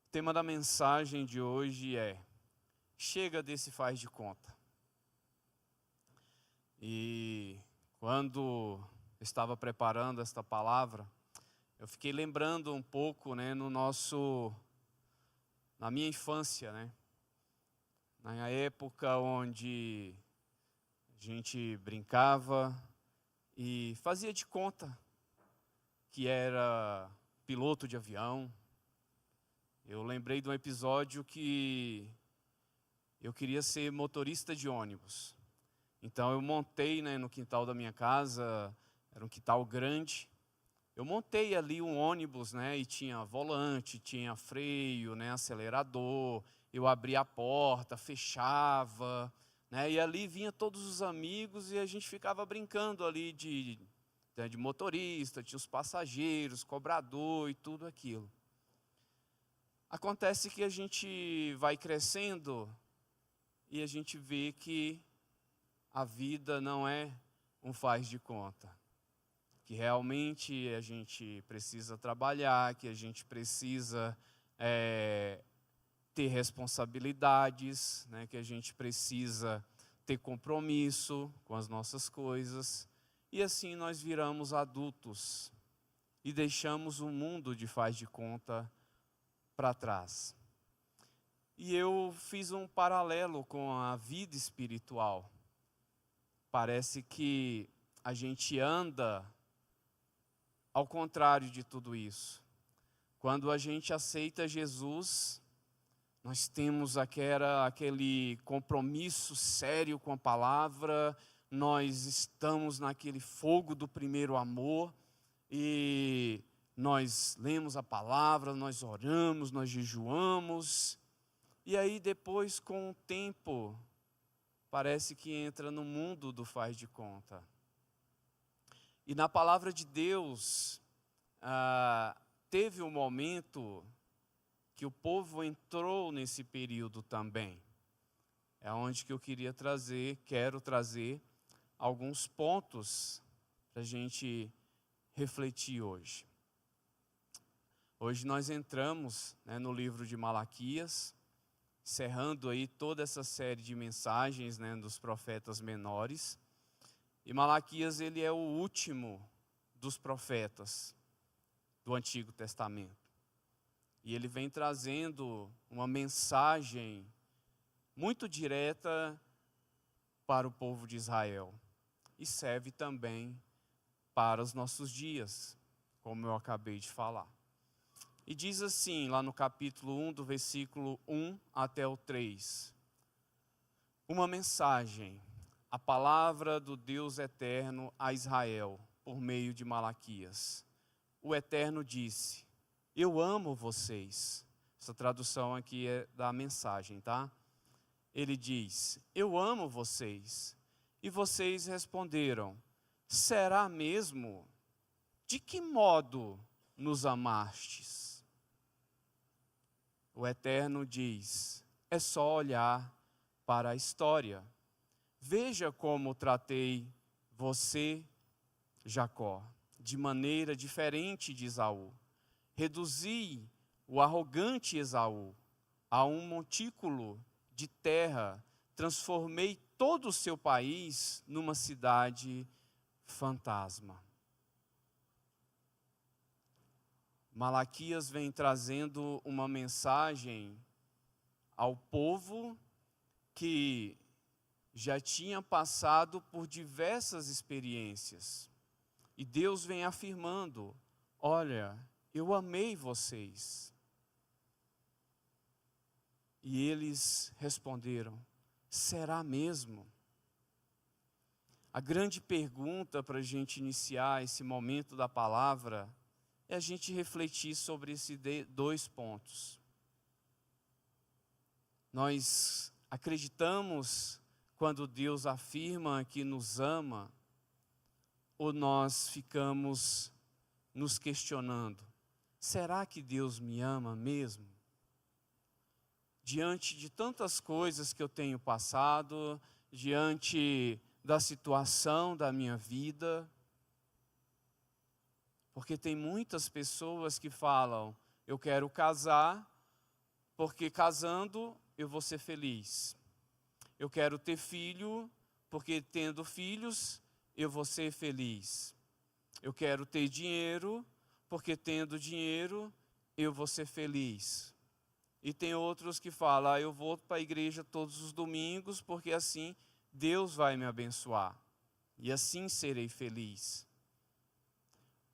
O tema da mensagem de hoje é: chega desse faz de conta. E quando estava preparando esta palavra, eu fiquei lembrando um pouco, na minha infância, na época onde a gente brincava e fazia de conta que era piloto de avião. Eu lembrei de um episódio que eu queria ser motorista de ônibus. Então eu montei, no quintal da minha casa, era um quintal grande. Eu montei ali um ônibus, e tinha volante, tinha freio, acelerador. Eu abria a porta, fechava, e ali vinha todos os amigos e a gente ficava brincando ali de motorista, tinha os passageiros, cobrador e tudo aquilo. Acontece que a gente vai crescendo e a gente vê que a vida não é um faz de conta. Que realmente a gente precisa trabalhar, que a gente precisa ter responsabilidades, que a gente precisa ter compromisso com as nossas coisas. E assim nós viramos adultos e deixamos o mundo de faz de conta para trás. E eu fiz um paralelo com a vida espiritual. Parece que a gente anda ao contrário de tudo isso. Quando a gente aceita Jesus, nós temos aquele compromisso sério com a palavra, nós estamos naquele fogo do primeiro amor, e nós lemos a palavra, nós oramos, nós jejuamos, e aí depois, com o tempo, parece que entra no mundo do faz de conta. E na palavra de Deus, teve um momento que o povo entrou nesse período também. É onde que eu quero trazer alguns pontos para a gente refletir hoje. Hoje nós entramos no livro de Malaquias, encerrando aí toda essa série de mensagens dos profetas menores. E Malaquias, ele é o último dos profetas do Antigo Testamento. E ele vem trazendo uma mensagem muito direta para o povo de Israel. E serve também para os nossos dias, como eu acabei de falar. E diz assim, lá no capítulo 1, do versículo 1 até o 3. Uma mensagem, a palavra do Deus eterno a Israel, por meio de Malaquias. O Eterno disse: eu amo vocês. Essa tradução aqui é da mensagem, tá? Ele diz: eu amo vocês. E vocês responderam: será mesmo? De que modo nos amastes? O Eterno diz: é só olhar para a história. Veja como tratei você, Jacó, de maneira diferente de Esaú. Reduzi o arrogante Esaú a um montículo de terra, transformei todo o seu país numa cidade fantasma. Malaquias vem trazendo uma mensagem ao povo que já tinha passado por diversas experiências. E Deus vem afirmando: olha, eu amei vocês. E eles responderam: será mesmo? A grande pergunta para a gente iniciar esse momento da palavra é a gente refletir sobre esses dois pontos. Nós acreditamos quando Deus afirma que nos ama, ou nós ficamos nos questionando: será que Deus me ama mesmo? Diante de tantas coisas que eu tenho passado, diante da situação da minha vida, porque tem muitas pessoas que falam: eu quero casar, porque casando eu vou ser feliz. Eu quero ter filho, porque tendo filhos eu vou ser feliz. Eu quero ter dinheiro, porque tendo dinheiro eu vou ser feliz. E tem outros que falam, eu vou para a igreja todos os domingos, porque assim Deus vai me abençoar. E assim serei feliz.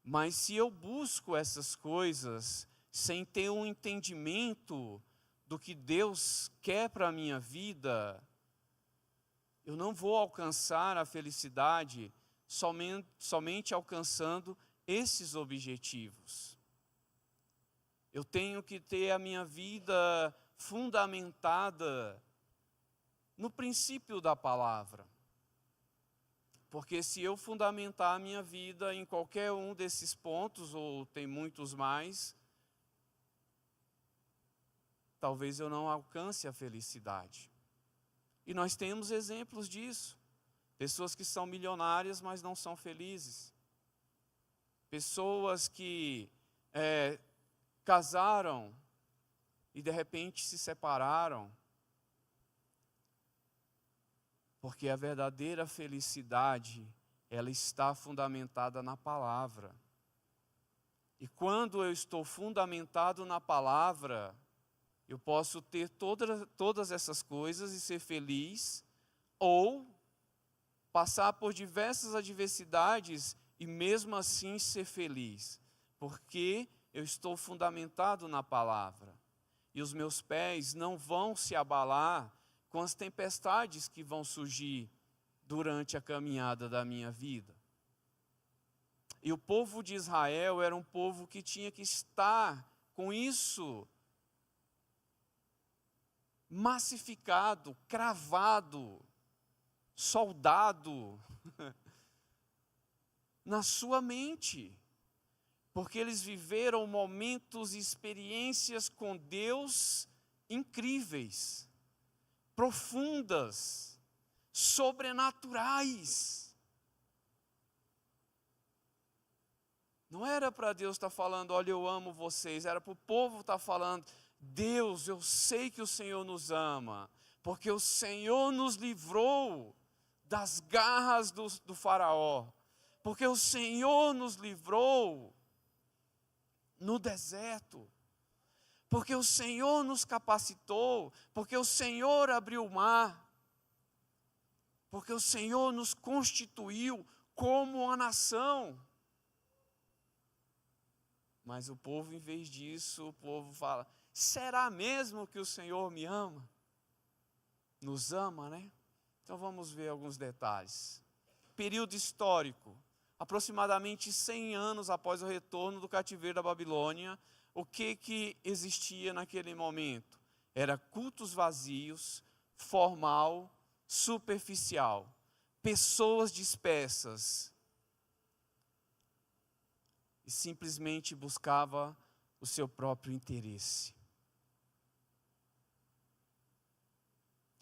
Mas se eu busco essas coisas sem ter um entendimento do que Deus quer para a minha vida, eu não vou alcançar a felicidade somente alcançando esses objetivos. Eu tenho que ter a minha vida fundamentada no princípio da palavra. Porque se eu fundamentar a minha vida em qualquer um desses pontos, ou tem muitos mais, talvez eu não alcance a felicidade. E nós temos exemplos disso. Pessoas que são milionárias, mas não são felizes. Pessoas que casaram e de repente se separaram. Porque a verdadeira felicidade, ela está fundamentada na palavra. E quando eu estou fundamentado na palavra, eu posso ter todas essas coisas e ser feliz, ou passar por diversas adversidades e mesmo assim ser feliz. Porque eu estou fundamentado na palavra. E os meus pés não vão se abalar com as tempestades que vão surgir durante a caminhada da minha vida. E o povo de Israel era um povo que tinha que estar com isso massificado, cravado, soldado na sua mente. Porque eles viveram momentos e experiências com Deus incríveis, profundas, sobrenaturais. Não era para Deus estar falando, olha, eu amo vocês. Era para o povo estar falando, Deus, eu sei que o Senhor nos ama, porque o Senhor nos livrou das garras do faraó. Porque o Senhor nos livrou no deserto. Porque o Senhor nos capacitou, porque o Senhor abriu o mar, porque o Senhor nos constituiu como uma nação. Mas o povo, em vez disso, o povo fala, será mesmo que o Senhor me ama? Nos ama, né? Então vamos ver alguns detalhes. Período histórico, aproximadamente 100 anos após o retorno do cativeiro da Babilônia, o que existia naquele momento? Era cultos vazios, formal, superficial. Pessoas dispersas. E simplesmente buscava o seu próprio interesse.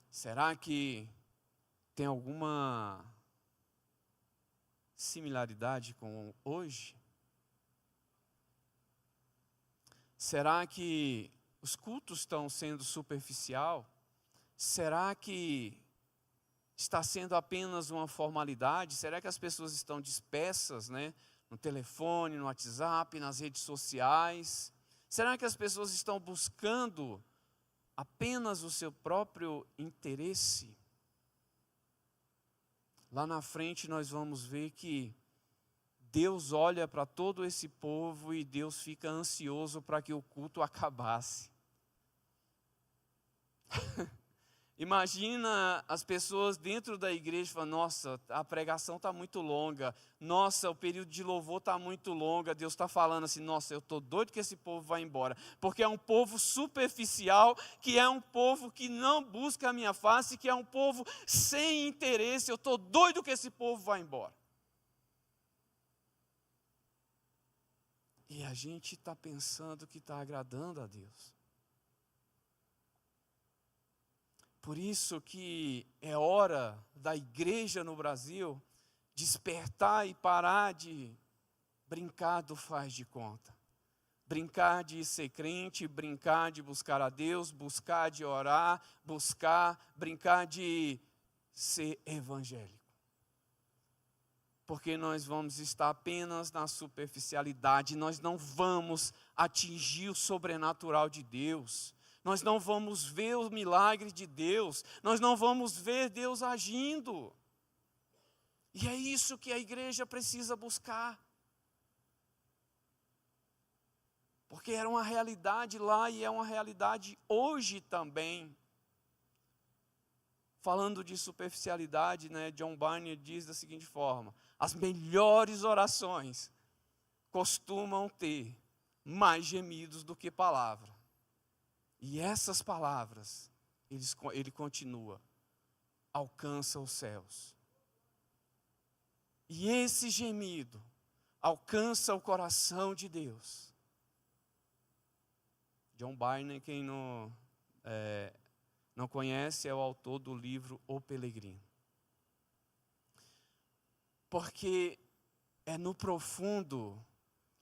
Será que tem alguma similaridade com hoje? Será que os cultos estão sendo superficial? Será que está sendo apenas uma formalidade? Será que as pessoas estão dispersas, né? No telefone, no WhatsApp, nas redes sociais? Será que as pessoas estão buscando apenas o seu próprio interesse? Lá na frente nós vamos ver que Deus olha para todo esse povo e Deus fica ansioso para que o culto acabasse. Imagina as pessoas dentro da igreja falando, nossa, a pregação está muito longa, nossa, o período de louvor está muito longo, Deus está falando assim, nossa, eu estou doido que esse povo vá embora, porque é um povo superficial, que é um povo que não busca a minha face, que é um povo sem interesse, eu estou doido que esse povo vá embora. E a gente está pensando que está agradando a Deus. Por isso que é hora da igreja no Brasil despertar e parar de brincar do faz de conta. Brincar de ser crente, brincar de buscar a Deus, buscar de orar, brincar de ser evangélico. Porque nós vamos estar apenas na superficialidade, nós não vamos atingir o sobrenatural de Deus, nós não vamos ver o milagre de Deus, nós não vamos ver Deus agindo. E é isso que a igreja precisa buscar. Porque era uma realidade lá e é uma realidade hoje também. Falando de superficialidade, né, John Barney diz da seguinte forma: as melhores orações costumam ter mais gemidos do que palavra. E essas palavras, ele continua, alcançam os céus. E esse gemido alcança o coração de Deus. John Barney, quem não conhece, é o autor do livro O Peregrino. Porque é no profundo,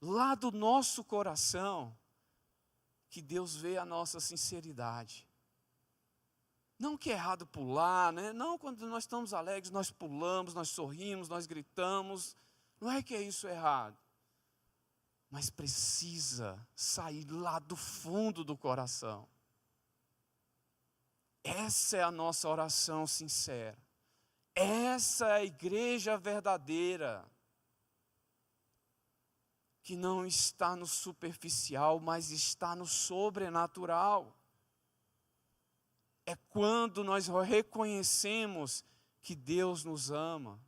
lá do nosso coração, que Deus vê a nossa sinceridade. Não que é errado pular, né? Não, quando nós estamos alegres, nós pulamos, nós sorrimos, nós gritamos. Não é que é isso errado. Mas precisa sair lá do fundo do coração. Essa é a nossa oração sincera. Essa é a igreja verdadeira. Que não está no superficial, mas está no sobrenatural. É quando nós reconhecemos que Deus nos ama.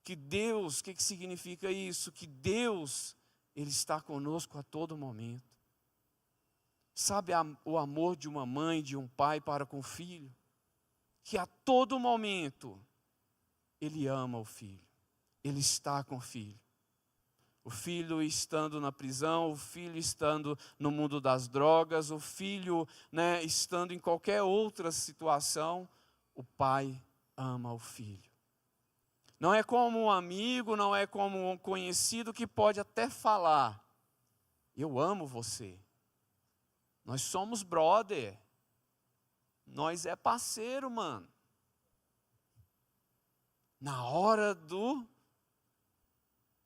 Que Deus, o que significa isso? Que Deus, Ele está conosco a todo momento. Sabe o amor de uma mãe, de um pai para com o filho? Que a todo momento Ele ama o filho. Ele está com o filho. O filho estando na prisão, o filho estando no mundo das drogas, o filho, né, estando em qualquer outra situação, o pai ama o filho. Não é como um amigo, não é como um conhecido que pode até falar: eu amo você. Nós somos brother. Nós é parceiro, mano. Na hora do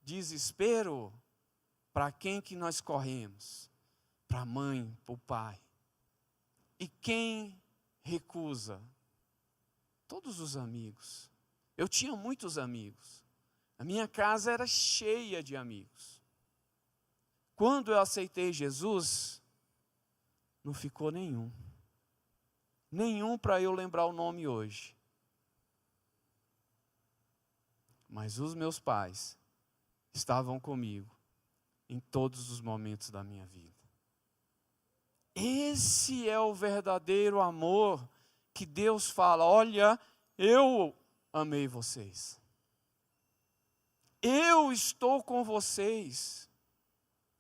desespero, para quem que nós corremos? Para a mãe, para o pai. E quem recusa? Todos os amigos. Eu tinha muitos amigos. A minha casa era cheia de amigos. Quando eu aceitei Jesus, não ficou nenhum. Nenhum para eu lembrar o nome hoje. Mas os meus pais estavam comigo em todos os momentos da minha vida. Esse é o verdadeiro amor que Deus fala: olha, eu amei vocês. Eu estou com vocês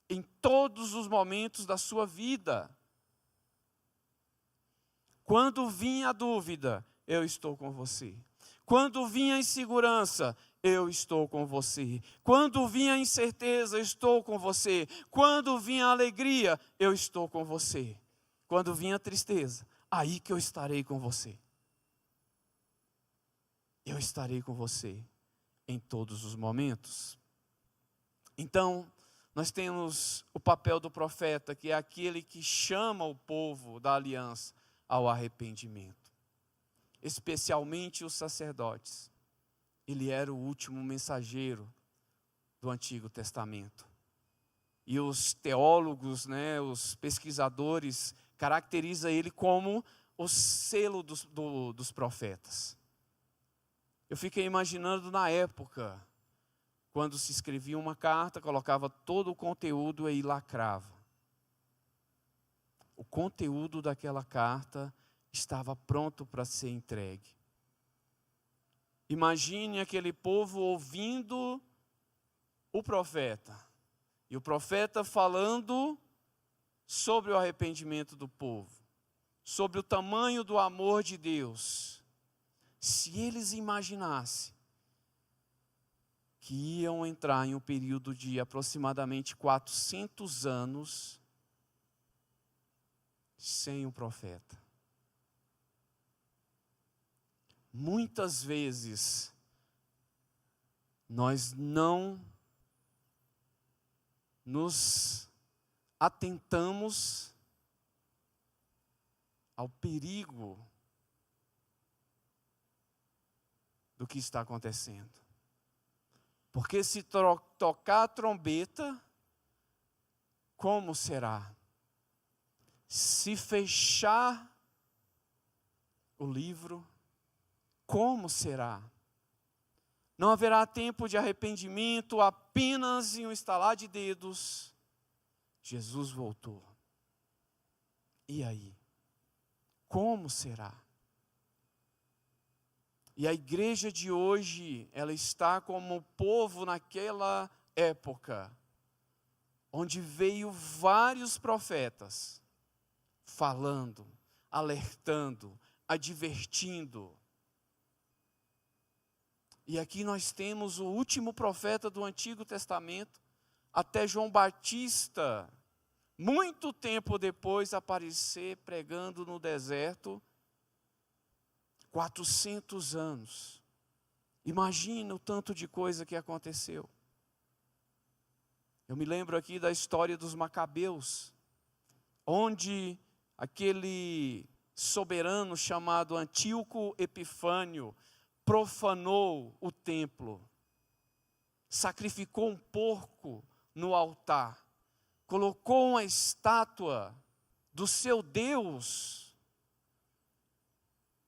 em todos os momentos da sua vida. Quando vinha a dúvida, eu estou com você. Quando vinha a insegurança, eu estou com você. Quando vinha a incerteza, eu estou com você. Quando vinha a alegria, eu estou com você. Quando vinha a tristeza, aí que eu estarei com você. Eu estarei com você em todos os momentos. Então, nós temos o papel do profeta, que é aquele que chama o povo da aliança ao arrependimento. Especialmente os sacerdotes. Ele era o último mensageiro do Antigo Testamento. E os teólogos, né, os pesquisadores, caracterizam ele como o selo dos profetas. Eu fiquei imaginando na época, quando se escrevia uma carta, colocava todo o conteúdo e lacrava. O conteúdo daquela carta estava pronto para ser entregue. Imagine aquele povo ouvindo o profeta. E o profeta falando sobre o arrependimento do povo. Sobre o tamanho do amor de Deus. Se eles imaginassem que iam entrar em um período de aproximadamente 400 anos sem um profeta. Muitas vezes nós não nos atentamos ao perigo do que está acontecendo. Porque se tocar a trombeta, como será? Se fechar o livro, como será? Não haverá tempo de arrependimento, apenas em um estalar de dedos, Jesus voltou. E aí? Como será? E a igreja de hoje, ela está como o povo naquela época, onde veio vários profetas, falando, alertando, advertindo. E aqui nós temos o último profeta do Antigo Testamento, até João Batista, muito tempo depois, aparecer pregando no deserto, 400 anos. Imagina o tanto de coisa que aconteceu. Eu me lembro aqui da história dos Macabeus, onde aquele soberano chamado Antíoco Epifânio profanou o templo, sacrificou um porco no altar, colocou uma estátua do seu Deus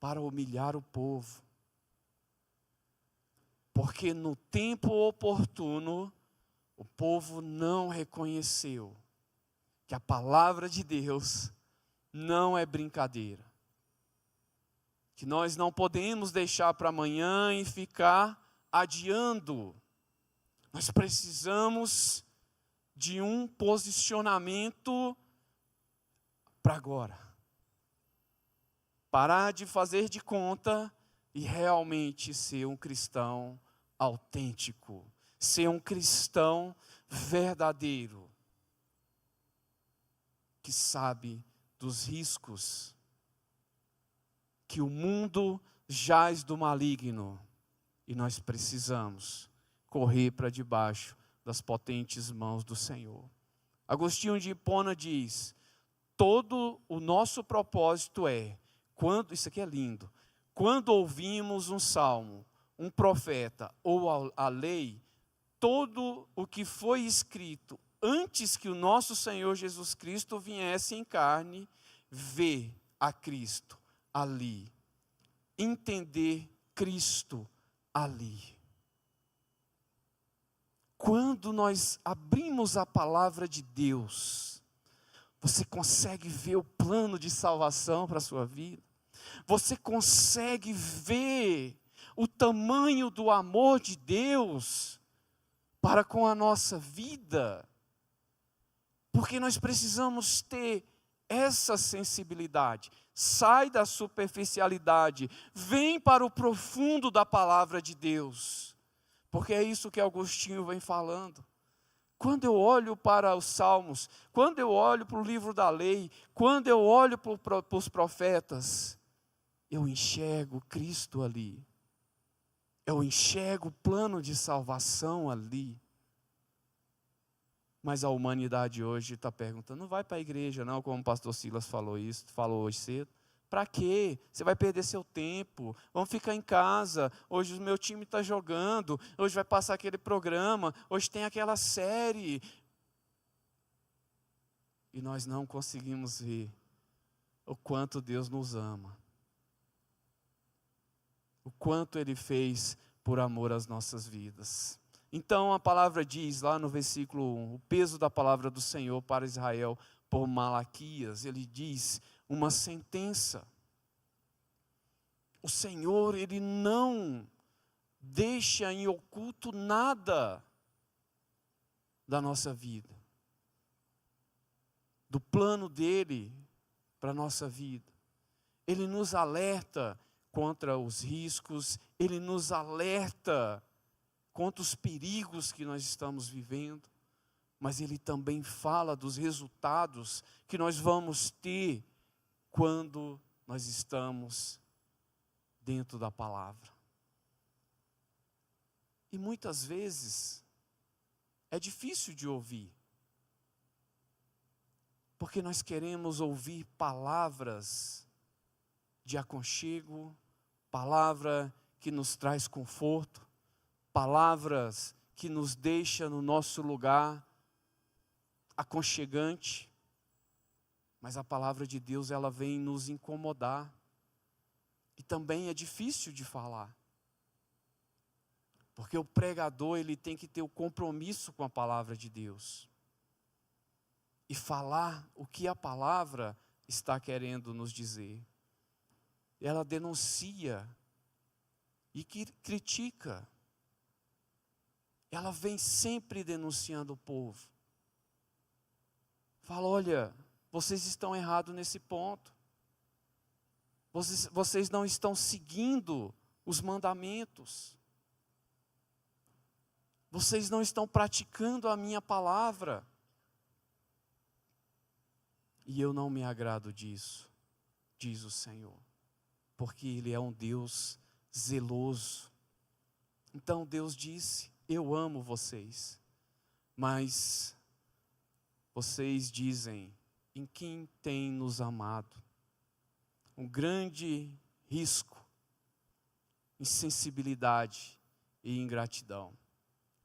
para humilhar o povo. Porque no tempo oportuno, o povo não reconheceu que a palavra de Deus não é brincadeira. Que nós não podemos deixar para amanhã e ficar adiando. Nós precisamos de um posicionamento para agora. Parar de fazer de conta e realmente ser um cristão autêntico. Ser um cristão verdadeiro. Que sabe dos riscos. Que o mundo jaz do maligno. E nós precisamos correr para debaixo das potentes mãos do Senhor. Agostinho de Hipona diz: todo o nosso propósito isso aqui é lindo, quando ouvimos um salmo, um profeta ou a lei, todo o que foi escrito antes que o nosso Senhor Jesus Cristo viesse em carne, ver a Cristo ali, entender Cristo ali. Quando nós abrimos a palavra de Deus, você consegue ver o plano de salvação para a sua vida. Você consegue ver o tamanho do amor de Deus para com a nossa vida. Porque nós precisamos ter essa sensibilidade. Sai da superficialidade, vem para o profundo da palavra de Deus. Porque é isso que Agostinho vem falando. Quando eu olho para os salmos, quando eu olho para o livro da lei, quando eu olho para os profetas, eu enxergo Cristo ali. Eu enxergo o plano de salvação ali. Mas a humanidade hoje está perguntando, não vai para a igreja não, como o pastor Silas falou hoje cedo. Para quê? Você vai perder seu tempo, vamos ficar em casa, hoje o meu time está jogando, hoje vai passar aquele programa, hoje tem aquela série. E nós não conseguimos ver o quanto Deus nos ama. O quanto Ele fez por amor às nossas vidas. Então a palavra diz lá no versículo 1, o peso da palavra do Senhor para Israel por Malaquias. Ele diz uma sentença. O Senhor, Ele não deixa em oculto nada da nossa vida. Do plano dEle para a nossa vida. Ele nos alerta contra os riscos, Ele nos alerta conta os perigos que nós estamos vivendo, mas ele também fala dos resultados que nós vamos ter quando nós estamos dentro da palavra. E muitas vezes é difícil de ouvir, porque nós queremos ouvir palavras de aconchego, palavra que nos traz conforto, palavras que nos deixa no nosso lugar aconchegante, mas a palavra de Deus, ela vem nos incomodar, e também é difícil de falar, porque o pregador, ele tem que ter o compromisso com a palavra de Deus, e falar o que a palavra está querendo nos dizer. Ela denuncia e critica, ela vem sempre denunciando o povo. Fala, olha, vocês estão errados nesse ponto. Vocês não estão seguindo os mandamentos. Vocês não estão praticando a minha palavra. E eu não me agrado disso, diz o Senhor, porque Ele é um Deus zeloso. Então Deus disse, eu amo vocês, mas vocês dizem, em quem tem nos amado? Um grande risco, insensibilidade e ingratidão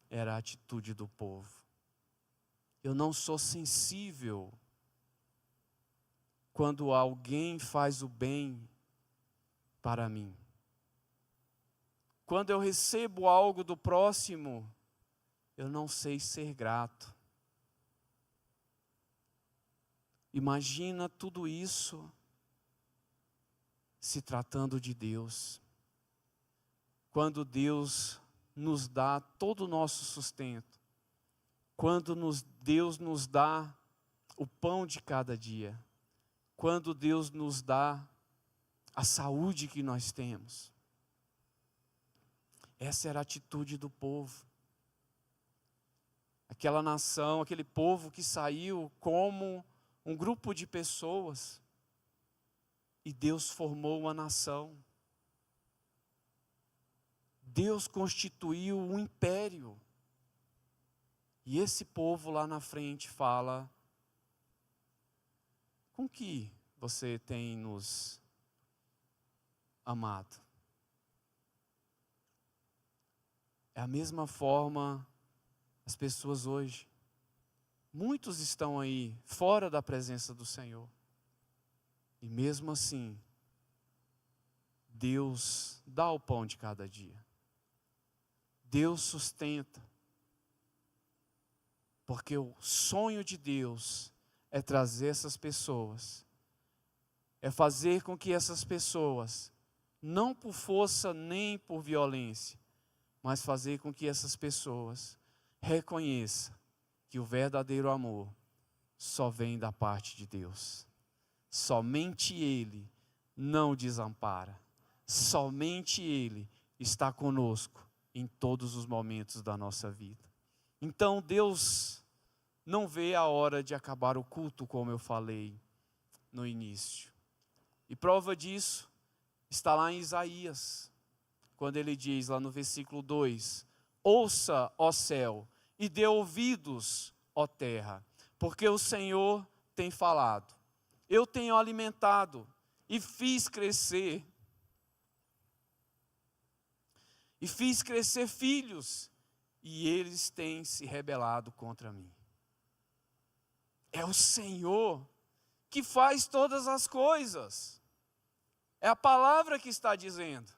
era a atitude do povo. Eu não sou sensível quando alguém faz o bem para mim. Quando eu recebo algo do próximo, eu não sei ser grato. Imagina tudo isso se tratando de Deus. Quando Deus nos dá todo o nosso sustento. Quando Deus nos dá o pão de cada dia. Quando Deus nos dá a saúde que nós temos. Essa era a atitude do povo. Aquela nação, aquele povo que saiu como um grupo de pessoas. E Deus formou uma nação. Deus constituiu um império. E esse povo lá na frente fala, com que você tem nos amado? É a mesma forma as pessoas hoje. Muitos estão aí fora da presença do Senhor. E mesmo assim, Deus dá o pão de cada dia. Deus sustenta. Porque o sonho de Deus é trazer essas pessoas, é fazer com que essas pessoas, não por força nem por violência, mas fazer com que essas pessoas reconheçam que o verdadeiro amor só vem da parte de Deus. Somente Ele não desampara. Somente Ele está conosco em todos os momentos da nossa vida. Então Deus não vê a hora de acabar o culto, como eu falei no início. E prova disso está lá em Isaías, quando ele diz lá no versículo 2, ouça, ó céu, e dê ouvidos, ó terra, porque o Senhor tem falado. Eu tenho alimentado e fiz crescer filhos, e eles têm se rebelado contra mim. É o Senhor que faz todas as coisas. É a palavra que está dizendo.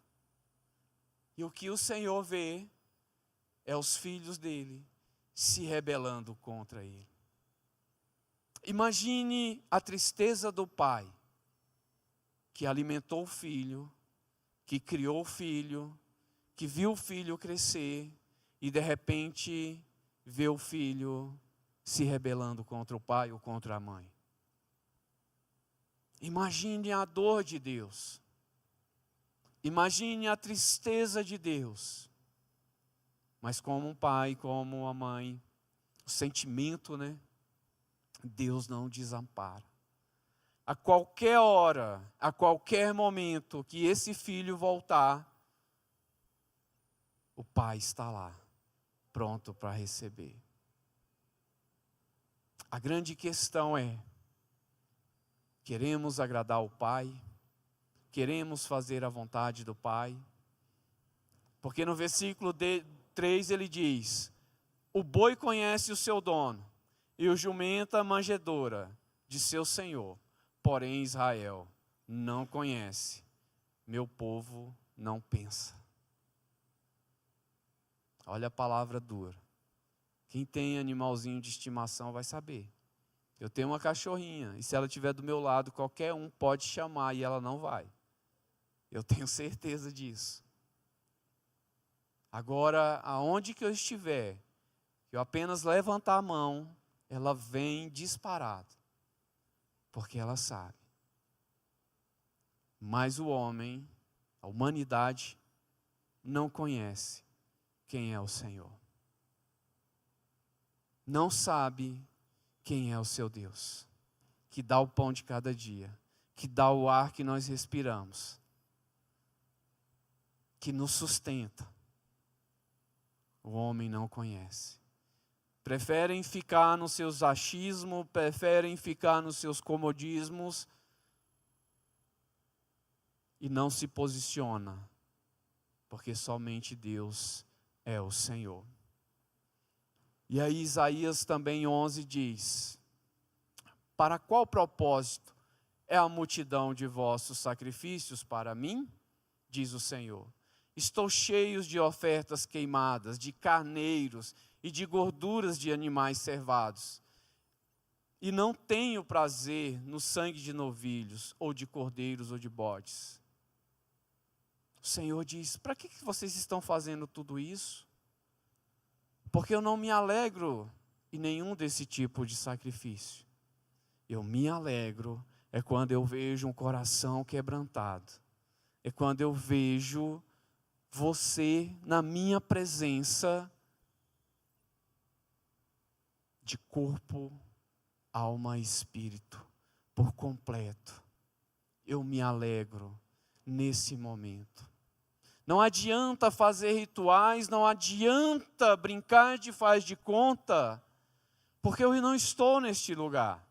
E o que o Senhor vê é os filhos dele se rebelando contra ele. Imagine a tristeza do pai que alimentou o filho, que criou o filho, que viu o filho crescer e de repente vê o filho se rebelando contra o pai ou contra a mãe. Imagine a dor de Deus. Imagine a tristeza de Deus. Mas como um pai, como uma mãe, o sentimento, né? Deus não desampara. A qualquer hora, a qualquer momento que esse filho voltar, o pai está lá, pronto para receber. A grande questão é: queremos agradar o pai? Queremos fazer a vontade do pai? Porque no versículo 3 ele diz: o boi conhece o seu dono, e o jumento a manjedoura de seu senhor. Porém Israel não conhece, meu povo não pensa. Olha a palavra dura. Quem tem animalzinho de estimação vai saber. Eu tenho uma cachorrinha, e se ela estiver do meu lado, qualquer um pode chamar e ela não vai. Eu tenho certeza disso. Agora, aonde que eu estiver, eu apenas levantar a mão, ela vem disparado, porque ela sabe. Mas o homem, a humanidade, não conhece quem é o Senhor. Não sabe quem é o seu Deus, que dá o pão de cada dia, que dá o ar que nós respiramos, que nos sustenta. O homem não conhece. Preferem ficar nos seus achismos, preferem ficar nos seus comodismos e não se posiciona, porque somente Deus é o Senhor. E aí Isaías também 11 diz: para qual propósito é a multidão de vossos sacrifícios para mim? Diz o Senhor. Estou cheio de ofertas queimadas, de carneiros e de gorduras de animais cevados. E não tenho prazer no sangue de novilhos, ou de cordeiros, ou de bodes. O Senhor diz: para que vocês estão fazendo tudo isso? Porque eu não me alegro em nenhum desse tipo de sacrifício. Eu me alegro é quando eu vejo um coração quebrantado. É quando eu vejo você na minha presença, de corpo, alma e espírito, por completo. Eu me alegro nesse momento. Não adianta fazer rituais, não adianta brincar de faz de conta, porque eu não estou neste lugar.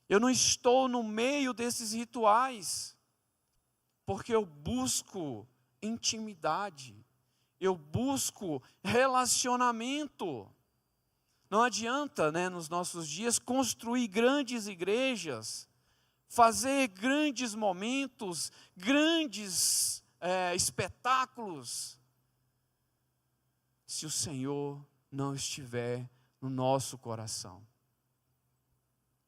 Eu não estou no meio desses rituais, porque eu busco intimidade, eu busco relacionamento. Não adianta, nos nossos dias, construir grandes igrejas, fazer grandes momentos, grandes espetáculos, se o Senhor não estiver no nosso coração.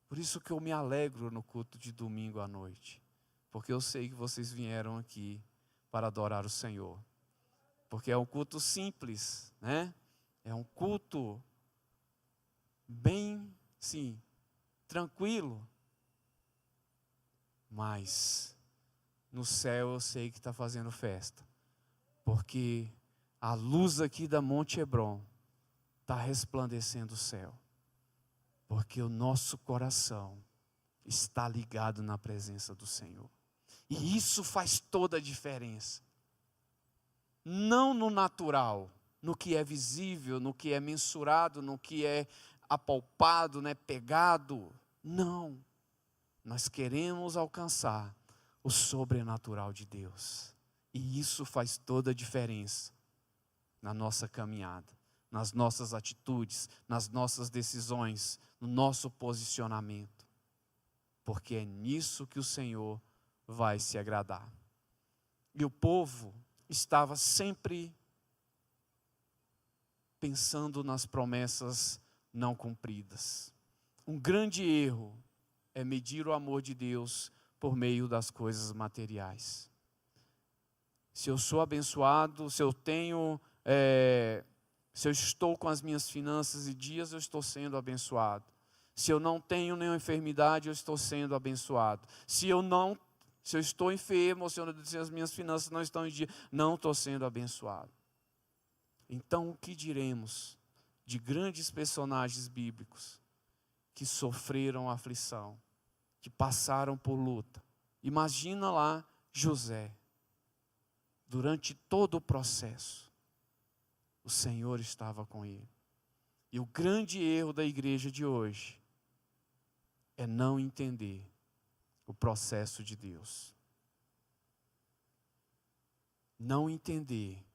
Por isso que eu me alegro no culto de domingo à noite, porque eu sei que vocês vieram aqui para adorar o Senhor, porque é um culto simples, É um culto bem, sim, tranquilo, mas no céu eu sei que está fazendo festa, porque a luz aqui da Monte Hebron está resplandecendo o céu, porque o nosso coração está ligado na presença do Senhor, e isso faz toda a diferença, não no natural, no que é visível, no que é mensurado, no que é apalpado, pegado, não, nós queremos alcançar o sobrenatural de Deus. E isso faz toda a diferença na nossa caminhada, nas nossas atitudes, nas nossas decisões, no nosso posicionamento. Porque é nisso que o Senhor vai se agradar. E o povo estava sempre pensando nas promessas não cumpridas. Um grande erro é medir o amor de Deus por meio das coisas materiais. Se eu sou abençoado, se eu estou com as minhas finanças e dias, eu estou sendo abençoado. Se eu não tenho nenhuma enfermidade, eu estou sendo abençoado. Se eu estou enfermo, ou se as minhas finanças não estão em dia, não estou sendo abençoado. Então o que diremos de grandes personagens bíblicos que sofreram aflição, que passaram por luta? Imagina lá José, durante todo o processo, o Senhor estava com ele. E o grande erro da igreja de hoje é não entender o processo de Deus. Não entender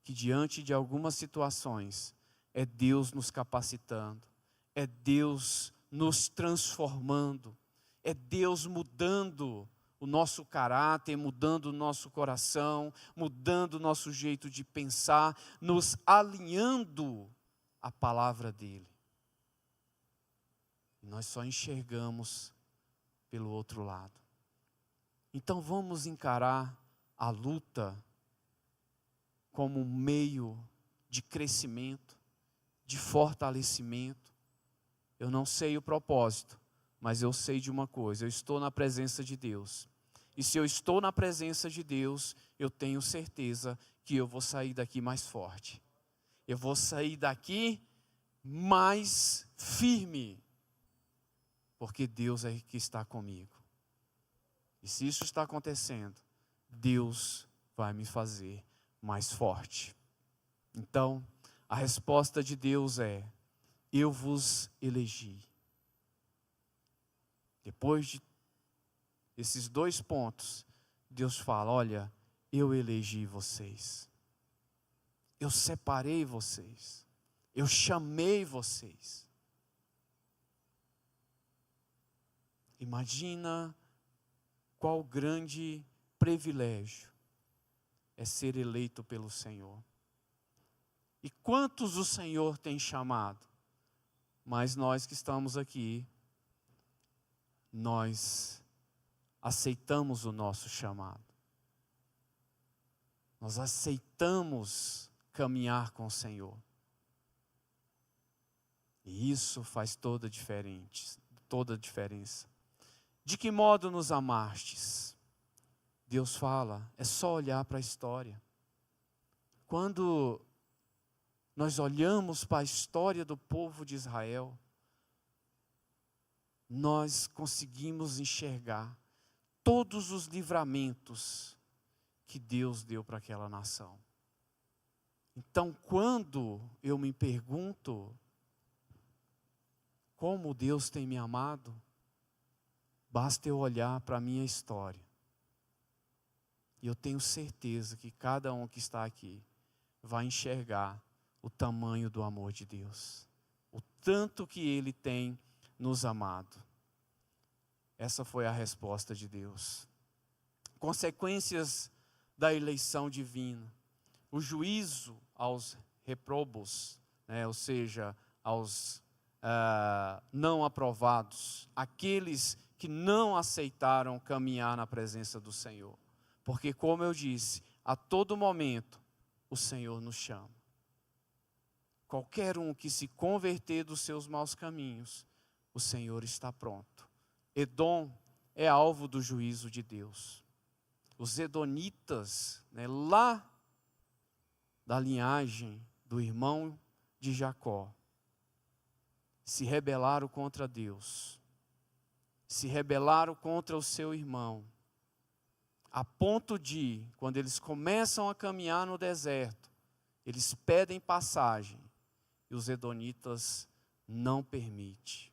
que diante de algumas situações é Deus nos capacitando, é Deus nos transformando, é Deus mudando o nosso caráter, mudando o nosso coração, mudando o nosso jeito de pensar, nos alinhando à palavra dele. E nós só enxergamos pelo outro lado. Então vamos encarar a luta como um meio de crescimento, de fortalecimento. Eu não sei o propósito, mas eu sei de uma coisa: eu estou na presença de Deus. E se eu estou na presença de Deus, eu tenho certeza que eu vou sair daqui mais forte. Eu vou sair daqui mais firme, porque Deus é que está comigo. E se isso está acontecendo, Deus vai me fazer mais forte. Então, a resposta de Deus é: eu vos elegi. Depois de esses 2 pontos, Deus fala: olha, eu elegi vocês. Eu separei vocês. Eu chamei vocês. Imagina qual grande privilégio é ser eleito pelo Senhor. E quantos o Senhor tem chamado? Mas nós que estamos aqui, nós aceitamos o nosso chamado. Nós aceitamos caminhar com o Senhor. E isso faz toda a diferença. De que modo nos amastes? Deus fala, é só olhar para a história. Quando nós olhamos para a história do povo de Israel, nós conseguimos enxergar todos os livramentos que Deus deu para aquela nação. Então, quando eu me pergunto como Deus tem me amado, basta eu olhar para a minha história. E eu tenho certeza que cada um que está aqui vai enxergar o tamanho do amor de Deus, o tanto que Ele tem nos amado. Essa foi a resposta de Deus. Consequências da eleição divina. O juízo aos reprobos, ou seja, aos não aprovados, aqueles que não aceitaram caminhar na presença do Senhor. Porque, como eu disse, a todo momento o Senhor nos chama. Qualquer um que se converter dos seus maus caminhos, o Senhor está pronto. Edom é alvo do juízo de Deus. Os edonitas, lá da linhagem do irmão de Jacó, se rebelaram contra Deus, se rebelaram contra o seu irmão, a ponto de, quando eles começam a caminhar no deserto, eles pedem passagem, e os edonitas não permitem.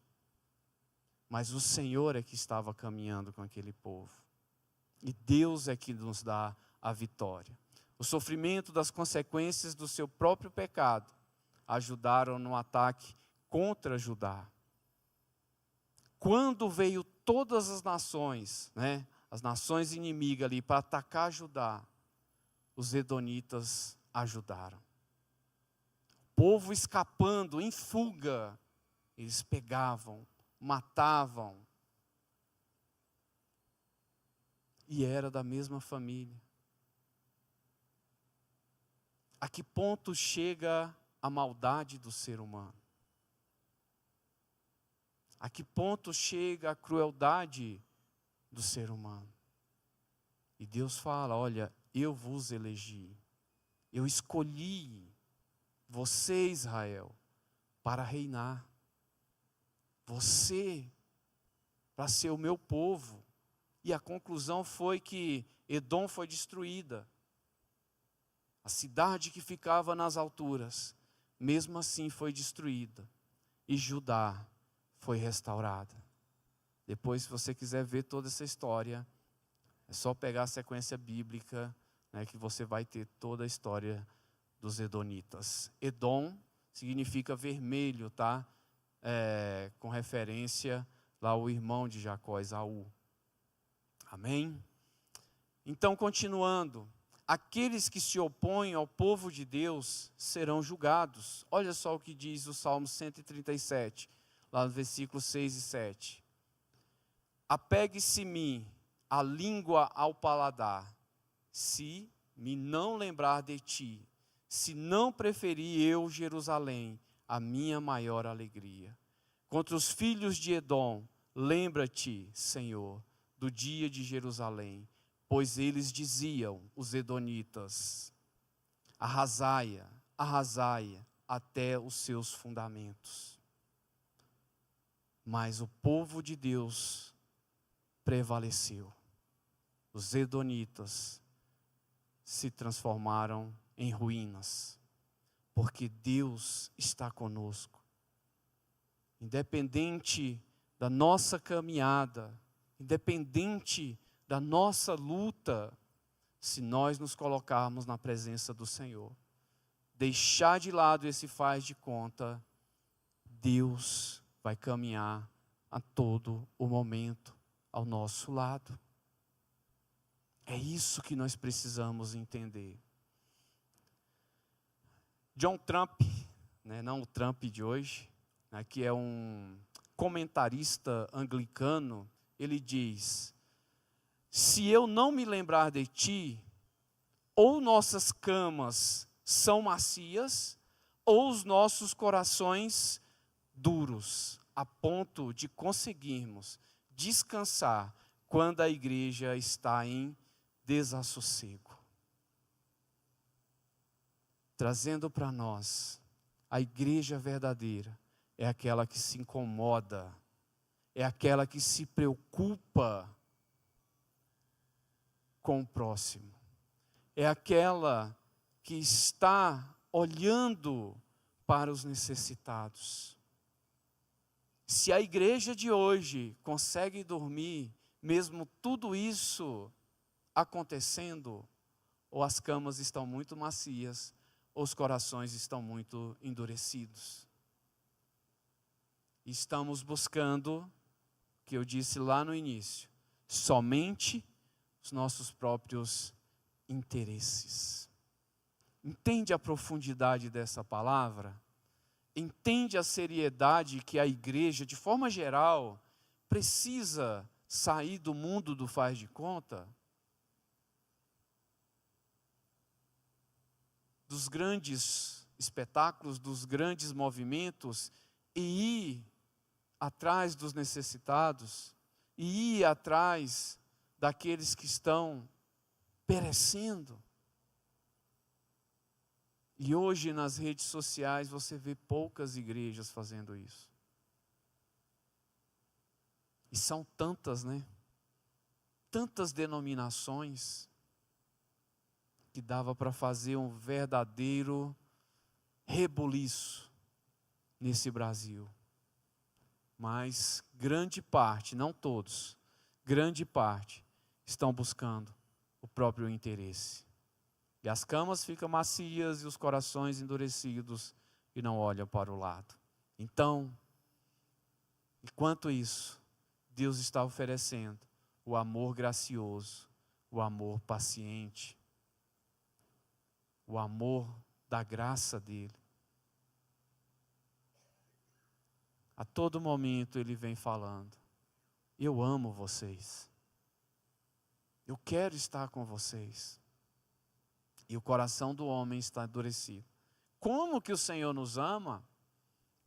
Mas o Senhor é que estava caminhando com aquele povo, e Deus é que nos dá a vitória. O sofrimento das consequências do seu próprio pecado ajudaram no ataque contra Judá. Quando veio todas as nações, as nações inimigas ali para atacar Judá, os edonitas ajudaram. O povo escapando em fuga, eles pegavam, matavam. E era da mesma família. A que ponto chega a maldade do ser humano? A que ponto chega a crueldade do ser humano? E Deus fala: olha, eu vos elegi, eu escolhi você, Israel, para reinar. Você, para ser o meu povo. E a conclusão foi que Edom foi destruída. A cidade que ficava nas alturas, mesmo assim foi destruída. E Judá foi restaurada. Depois, se você quiser ver toda essa história, é só pegar a sequência bíblica, né, que você vai ter toda a história dos Edonitas. Edom significa vermelho, tá? Com referência lá ao irmão de Jacó, Esaú. Amém? Então, continuando. Aqueles que se opõem ao povo de Deus serão julgados. Olha só o que diz o Salmo 137, lá no versículos 6 e 7. Apegue-se-me a língua ao paladar, se me não lembrar de ti, se não preferir eu Jerusalém, a minha maior alegria. Contra os filhos de Edom, lembra-te, Senhor, do dia de Jerusalém, pois eles diziam, os edonitas, arrasai-a até os seus fundamentos. Mas o povo de Deus prevaleceu. Os edonitas se transformaram em ruínas, porque Deus está conosco. Independente da nossa caminhada, independente da nossa luta, se nós nos colocarmos na presença do Senhor, deixar de lado esse faz de conta, Deus vai caminhar a todo o momento ao nosso lado. É isso que nós precisamos entender. John Trump, né, não o Trump de hoje, né, que é um comentarista anglicano, ele diz: se eu não me lembrar de ti, ou nossas camas são macias, ou os nossos corações duros, a ponto de conseguirmos descansar quando a igreja está em desassossego. Trazendo para nós, a igreja verdadeira é aquela que se incomoda, é aquela que se preocupa com o próximo. É aquela que está olhando para os necessitados. Se a igreja de hoje consegue dormir, mesmo tudo isso acontecendo, ou as camas estão muito macias, ou os corações estão muito endurecidos. Estamos buscando, que eu disse lá no início, somente os nossos próprios interesses. Entende a profundidade dessa palavra? Entende a seriedade que a igreja, de forma geral, precisa sair do mundo do faz de conta? Dos grandes espetáculos, dos grandes movimentos, e ir atrás dos necessitados, e ir atrás daqueles que estão perecendo. E hoje nas redes sociais você vê poucas igrejas fazendo isso. E são tantas, né? Tantas denominações que dava para fazer um verdadeiro rebuliço nesse Brasil. Mas grande parte, não todos, grande parte estão buscando o próprio interesse. E as camas ficam macias e os corações endurecidos e não olham para o lado. Então, enquanto isso, Deus está oferecendo o amor gracioso, o amor paciente, o amor da graça dele. A todo momento ele vem falando: eu amo vocês, eu quero estar com vocês. E o coração do homem está endurecido. Como que o Senhor nos ama?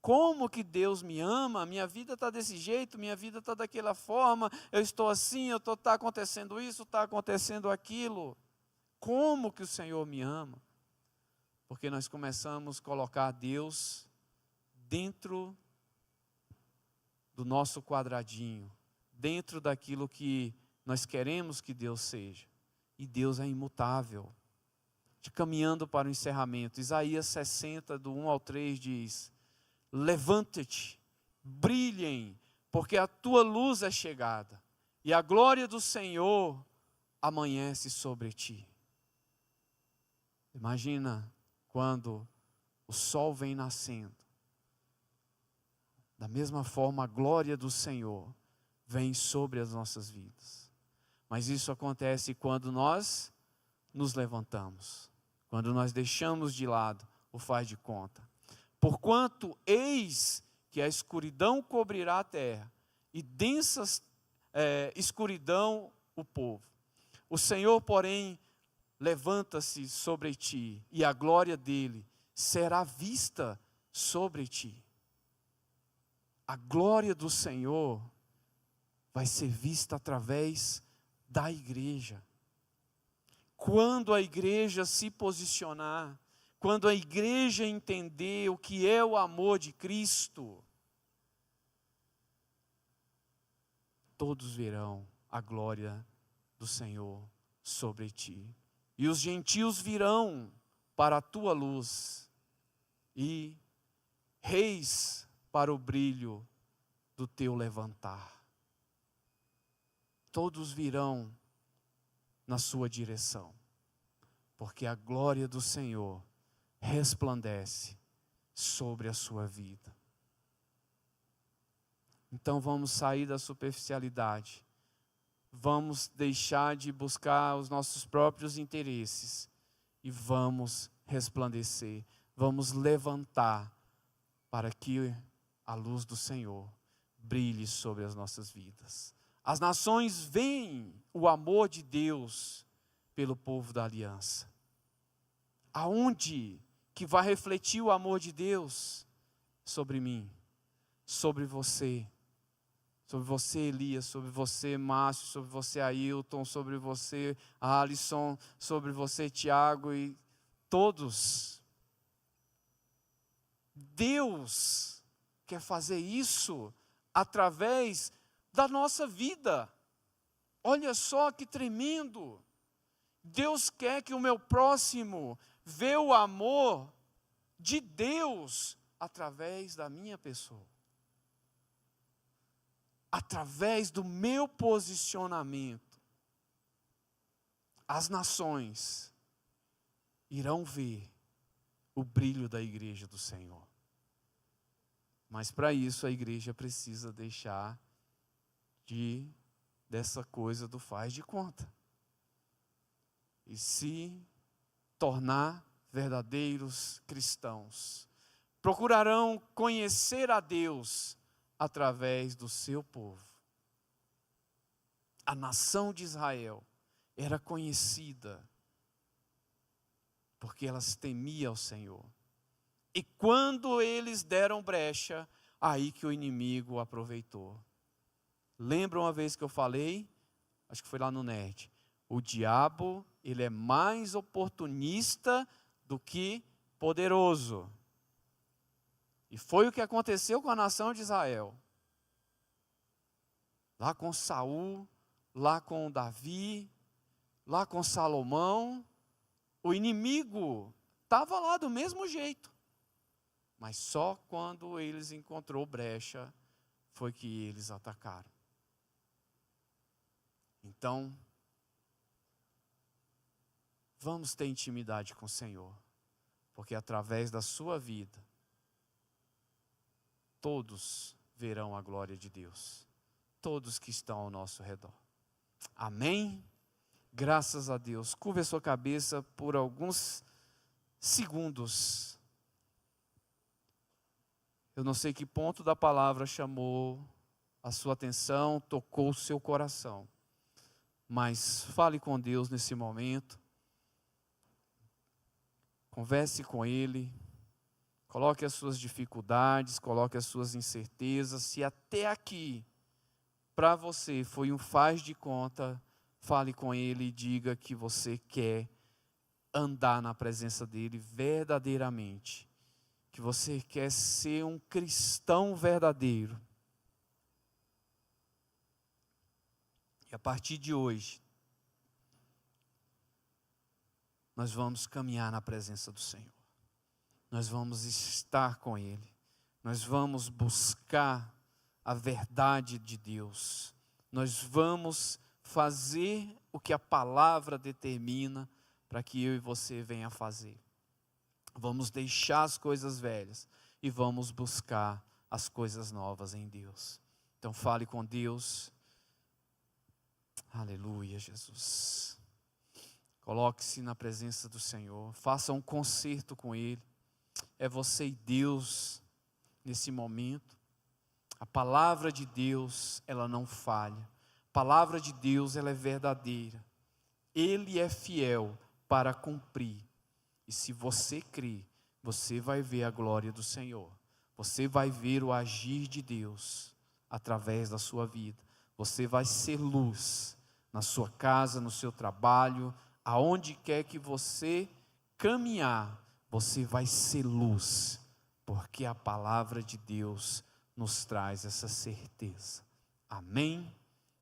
Como que Deus me ama? Minha vida está desse jeito, minha vida está daquela forma, eu estou assim, está acontecendo isso, está acontecendo aquilo. Como que o Senhor me ama? Porque nós começamos a colocar Deus dentro do nosso quadradinho, dentro daquilo que nós queremos que Deus seja. E Deus é imutável. Caminhando para o encerramento, Isaías 60, do 1 ao 3 diz: levanta-te, brilhem, porque a tua luz é chegada, e a glória do Senhor amanhece sobre ti. Imagina quando o sol vem nascendo. Da mesma forma, a glória do Senhor vem sobre as nossas vidas. Mas isso acontece quando nós nos levantamos, quando nós deixamos de lado o faz de conta. Porquanto eis que a escuridão cobrirá a terra, e densas escuridão o povo. O Senhor, porém, levanta-se sobre ti, e a glória dele será vista sobre ti. A glória do Senhor vai ser vista através da igreja. Quando a igreja se posicionar, quando a igreja entender o que é o amor de Cristo, todos verão a glória do Senhor sobre ti. E os gentios virão para a tua luz, e reis para o brilho do teu levantar. Todos virão na sua direção, porque a glória do Senhor resplandece sobre a sua vida. Então vamos sair da superficialidade, vamos deixar de buscar os nossos próprios interesses e vamos resplandecer, vamos levantar para que a luz do Senhor brilhe sobre as nossas vidas. As nações veem o amor de Deus pelo povo da aliança. Aonde que vai refletir o amor de Deus? Sobre mim, sobre você, Elias, sobre você, Márcio, sobre você, Ailton, sobre você, Alisson, sobre você, Tiago, e todos. Deus quer fazer isso através da nossa vida. Olha só que tremendo. Deus quer que o meu próximo veja o amor de Deus através da minha pessoa. Através do meu posicionamento. As nações irão ver o brilho da igreja do Senhor. Mas para isso a igreja precisa deixar dessa coisa do faz de conta. E se tornar verdadeiros cristãos. Procurarão conhecer a Deus através do seu povo. A nação de Israel era conhecida porque elas temiam o Senhor. E quando eles deram brecha, aí que o inimigo aproveitou. Lembra uma vez que eu falei? Acho que foi lá no Nerd. O diabo, ele é mais oportunista do que poderoso. E foi o que aconteceu com a nação de Israel. Lá com Saul, lá com Davi, lá com Salomão, o inimigo estava lá do mesmo jeito. Mas só quando eles encontrou brecha, foi que eles atacaram. Então, vamos ter intimidade com o Senhor, porque através da sua vida, todos verão a glória de Deus, todos que estão ao nosso redor. Amém? Graças a Deus. Curva a sua cabeça por alguns segundos. Eu não sei que ponto da palavra chamou a sua atenção, tocou o seu coração. Mas fale com Deus nesse momento. Converse com Ele. Coloque as suas dificuldades, coloque as suas incertezas. Se até aqui, para você, foi um faz de conta, fale com Ele e diga que você quer andar na presença dele verdadeiramente, que você quer ser um cristão verdadeiro, e a partir de hoje, nós vamos caminhar na presença do Senhor. Nós vamos estar com Ele. Nós vamos buscar a verdade de Deus. Nós vamos fazer o que a palavra determina para que eu e você venha fazer. Vamos deixar as coisas velhas e vamos buscar as coisas novas em Deus. Então fale com Deus. Aleluia, Jesus. Coloque-se na presença do Senhor. Faça um concerto com Ele. É você e Deus nesse momento. A palavra de Deus, ela não falha. A palavra de Deus, ela é verdadeira. Ele é fiel para cumprir. E se você crer, você vai ver a glória do Senhor. Você vai ver o agir de Deus através da sua vida. Você vai ser luz na sua casa, no seu trabalho, aonde quer que você caminhar, você vai ser luz, porque a palavra de Deus nos traz essa certeza. Amém?